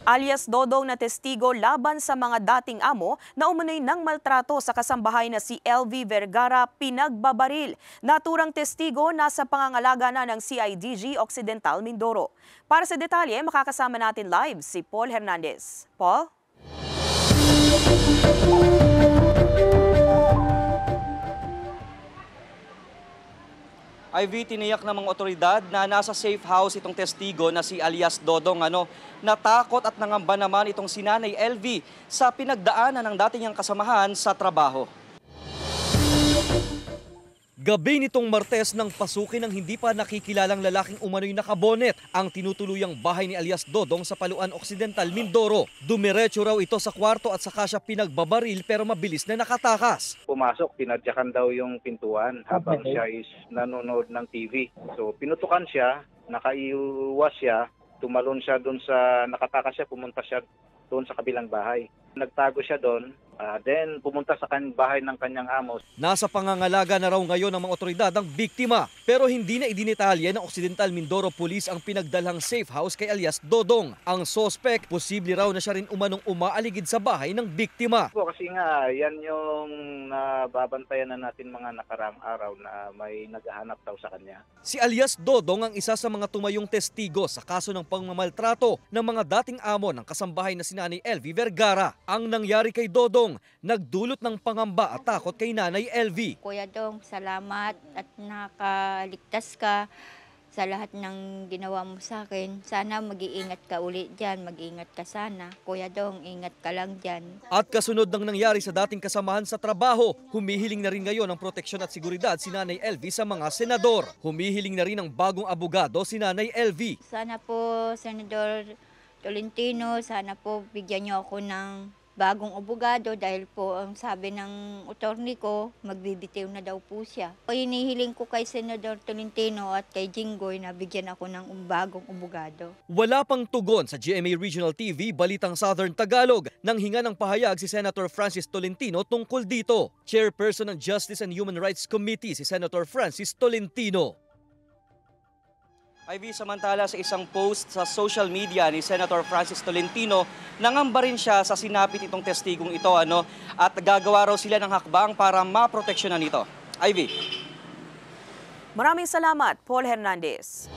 alias Dodong na testigo laban sa mga dating amo na umano'y ng maltrato sa kasambahay na si LV Vergara pinagbabaril. Naturang testigo nasa pangangalaga na ng CIDG Occidental Mindoro. Para sa detalye, makakasama natin live si Paul Hernandez. Paul? Ivy, tiniyak ng mga otoridad na nasa safe house itong testigo na si alias Dodong. Natakot at nangamba naman itong si Nanay LV sa pinagdaanan ng dating niyang kasamahan sa trabaho. Gabi nitong Martes nang pasukin ng hindi pa nakikilalang lalaking umano'y nakabonet ang tinutuluyang bahay ni alias Dodong sa Paluan Occidental, Mindoro. Dumiretso raw ito sa kwarto at saka siya pinagbabaril pero mabilis na nakatakas. Pumasok, tinadyakan daw yung pintuan habang siya is nanonood ng TV. So pinutukan siya, nakaiwas siya, tumalon siya doon sa nakatakas siya, pumunta siya doon sa kabilang bahay. Nagtago siya doon, then pumunta sa bahay ng kanyang amo. Nasa pangangalaga na raw ngayon ng mga otoridad ang biktima, pero hindi na idinetalye ng Occidental Mindoro Police ang pinagdalhang safe house kay alias Dodong. Ang suspect, posible raw na siya rin umanong umaaligid sa bahay ng biktima. Kasi nga, yan yung nababantayan na natin mga nakaraang araw na may naghahanap daw sa kanya. Si alias Dodong ang isa sa mga tumayong testigo sa kaso ng pangmamaltrato ng mga dating amo ng kasambahay na si Nanay LV Vergara. Ang nangyari kay Dodong, nagdulot ng pangamba at takot kay Nanay LV. Kuya Dong, salamat at nakaligtas ka sa lahat ng ginawa mo sa akin. Sana mag-iingat ka ulit dyan, mag-iingat ka sana. Kuya Dong, ingat ka lang dyan. At kasunod ng nangyari sa dating kasamahan sa trabaho, humihiling na rin ngayon ng proteksyon at seguridad si Nanay LV sa mga senador. Humihiling na rin ng bagong abogado si Nanay LV. Sana po, Senador Tolentino, sana po bigyan niyo ako ng bagong abogado dahil po ang sabi ng attorney ko, magbibitiw na daw po siya. Hinihiling ko kay Senador Tolentino at kay Jinggoy na bigyan ako ng bagong abogado. Wala pang tugon sa GMA Regional TV, Balitang Southern Tagalog, nang hinga ng pahayag si Senator Francis Tolentino tungkol dito. Chairperson ng Justice and Human Rights Committee si Senator Francis Tolentino. Ivy, samantala sa isang post sa social media ni Senator Francis Tolentino, nangamba rin siya sa sinapit itong testigong ito at gagawa raw sila ng hakbang para maproteksyonan ito. Ivy. Maraming salamat, Paul Hernandez.